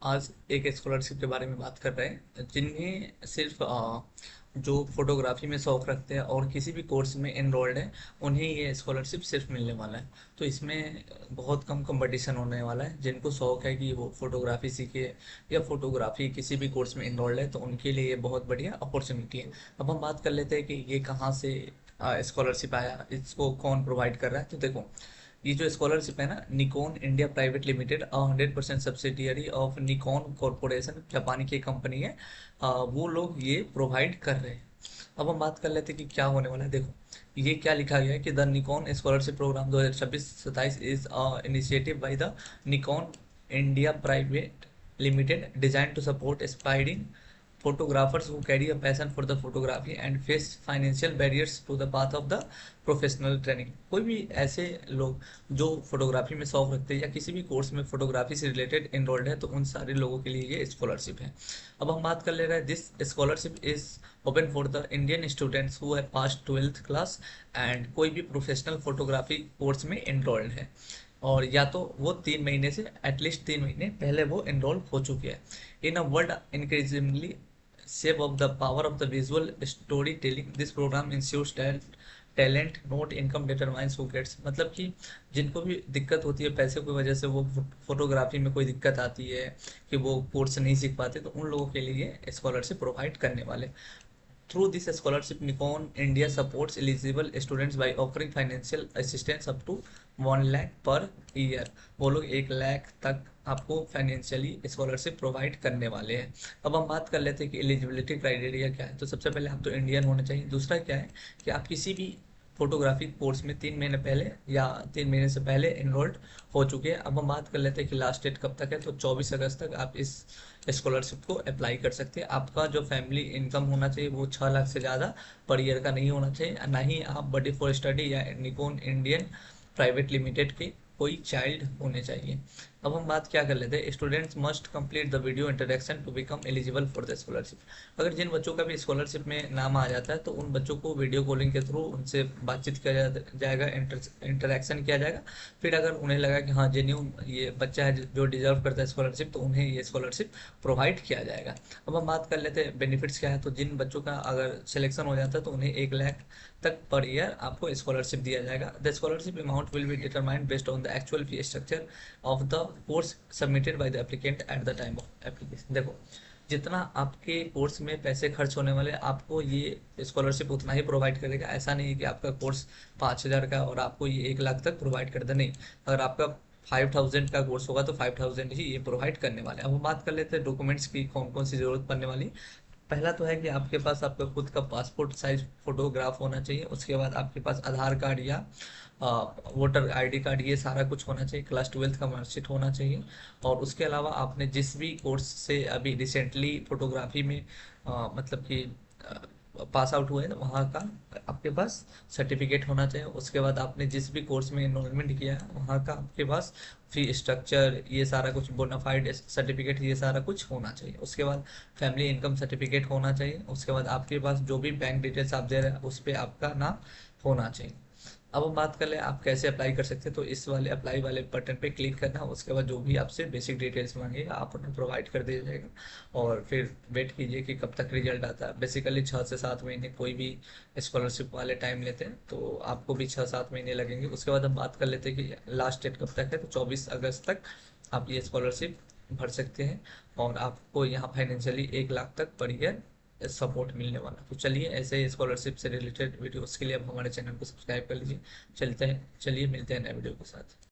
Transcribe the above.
आज एक स्कॉलरशिप के बारे में बात कर रहे हैं जिन्हें सिर्फ जो फोटोग्राफी में शौक रखते हैं और किसी भी कोर्स में एनरोल्ड है उन्हें ये स्कॉलरशिप सिर्फ मिलने वाला है। तो इसमें बहुत कम कंपटीशन होने वाला है। जिनको शौक है कि वो फोटोग्राफी सीखे या फोटोग्राफी किसी भी कोर्स में एनरोल्ड है तो उनके लिए ये बहुत बढ़िया अपॉर्चुनिटी है। अब हम बात कर लेते हैं कि ये कहाँ से स्कॉलरशिप आया, इसको कौन प्रोवाइड कर रहा है। तो देखो, ये जो स्कॉलरशिप है ना, Nikon India private limited 100% subsidiary of Nikon corporation, जापानी की कंपनी है। वो लोग ये प्रोवाइड कर रहे हैं। अब हम बात कर लेते हैं कि क्या होने वाला है। देखो, ये क्या लिखा गया है कि the Nikon scholarship program 2026-27 is initiative by the Nikon India private limited design to support aspiring photographers who carry a passion for the photography and face financial barriers to the path of the professional training. कोई भी ऐसे लोग जो photography में शौक रखते हैं या किसी भी कोर्स में फोटोग्राफी से रिलेटेड इनरोल्ड है तो उन सारे लोगों के लिए ये स्कॉलरशिप है। अब हम बात कर ले रहे हैं, this scholarship is open for the Indian students who have pass 12th class and कोई भी प्रोफेशनल फोटोग्राफी कोर्स में इनरोल्ड है और या तो वो 3 महीने से एटलीस्ट 3 महीने पहले वो एनरोल हो चुके हैं। In a world increasingly shape of the power of the visual storytelling, this program ensures that talent not income determines who gets. मतलब कि जिनको भी दिक्कत होती है पैसे की वजह से, वो फोटोग्राफी में कोई दिक्कत आती है कि वो कोर्स नहीं सीख पाते, तो उन लोगों के लिए स्कॉलरशिप प्रोवाइड करने वाले। Through this scholarship Nikon India supports eligible students by offering financial assistance up to 1 lakh per year. वो लोग 1 लाख तक आपको फाइनेंशियली स्कॉलरशिप प्रोवाइड करने वाले हैं। अब हम बात कर लेते हैं कि एलिजिबिलिटी क्राइटेरिया क्या है। तो सबसे पहले आप तो इंडियन होने चाहिए। दूसरा क्या है कि आप किसी भी फोटोग्राफी कोर्स में 3 महीने पहले या 3 महीने से पहले एनरोल्ड हो चुके हैं। अब हम बात कर लेते हैं कि लास्ट डेट कब तक है। तो 24 अगस्त तक आप इस स्कॉलरशिप को अप्लाई कर सकते हैं। आपका जो फैमिली इनकम होना चाहिए वो 6 लाख से ज़्यादा पर ईयर का नहीं होना चाहिए। ना ही आप बडी फॉर स्टडी या निकॉन इंडियन प्राइवेट लिमिटेड के कोई चाइल्ड होने चाहिए। अब हम बात क्या कर लेते हैं, students must complete the video introduction to become eligible for the scholarship. अगर जिन बच्चों का भी स्कॉलरशिप में नाम आ जाता है तो उन बच्चों को वीडियो कॉलिंग के थ्रू उनसे बातचीत किया जाएगा, इंटरेक्शन किया जाएगा। फिर अगर उन्हें लगा कि हाँ जेन्यून ये बच्चा है जो डिजर्व करता है स्कॉलरशिप, तो उन्हें ये स्कॉलरशिप प्रोवाइड किया जाएगा। अब हम बात कर लेते हैं बेनिफिट्स क्या है। तो जिन बच्चों का अगर सिलेक्शन हो जाता है तो उन्हें 1 लाख तक पर ईयर आपको स्कॉलरशिप दिया जाएगा। The scholarship amount will be determined based on the actual fee structure of the course submitted by the applicant at the time of application. देखो, जितना आपके कोर्स में पैसे खर्च होने वाले, आपको ये स्कॉलरशिप उतना ही प्रोवाइड करेगा। ऐसा नहीं है कि आपका कोर्स 5,000 का और आपको ये 1 लाख तक प्रोवाइड कर दे, नहीं। अगर आपका 5,000 का कोर्स होगा तो 5,000 ही ये प्रोवाइड करने वाले हैं। अब हम बात कर लेते हैं डॉक्यूमेंट्स की कौन कौन सी जरूरत पड़ने वाली। पहला तो है कि आपके पास आपका खुद का पासपोर्ट साइज फोटोग्राफ होना चाहिए। उसके बाद आपके पास आधार कार्ड या वोटर आईडी कार्ड, ये सारा कुछ होना चाहिए। क्लास 12th का मार्कशीट होना चाहिए। और उसके अलावा आपने जिस भी कोर्स से अभी रिसेंटली फोटोग्राफी में मतलब कि पास आउट हुए हैं वहाँ का आपके पास सर्टिफिकेट होना चाहिए। उसके बाद आपने जिस भी कोर्स में इनरोलमेंट किया है वहाँ का आपके पास फी स्ट्रक्चर, ये सारा कुछ बोनाफाइड सर्टिफिकेट, ये सारा कुछ होना चाहिए। उसके बाद फैमिली इनकम सर्टिफिकेट होना चाहिए। उसके बाद आपके पास जो भी बैंक डिटेल्स आप दे रहे हैं उस पर आपका नाम होना चाहिए। अब हम बात कर ले आप कैसे अप्लाई कर सकते हैं। तो इस वाले अप्लाई वाले बटन पे क्लिक करना, उसके बाद जो भी आपसे बेसिक डिटेल्स मांगेगा आप उन्हें प्रोवाइड कर दिया जाएगा। और फिर वेट कीजिए कि कब तक रिजल्ट आता है। बेसिकली 6 से 7 महीने कोई भी स्कॉलरशिप वाले टाइम लेते हैं, तो आपको भी 6-7 महीने लगेंगे। उसके बाद हम बात कर लेते हैं कि लास्ट डेट कब तक है। तो 24 अगस्त तक आप ये स्कॉलरशिप भर सकते हैं और आपको यहाँ फाइनेंशियली 1 लाख तक पर ईयर सपोर्ट मिलने वाला। तो चलिए, ऐसे स्कॉलरशिप से रिलेटेड वीडियोस के लिए आप हमारे चैनल को सब्सक्राइब कर लीजिए। चलिए मिलते हैं नए वीडियो के साथ।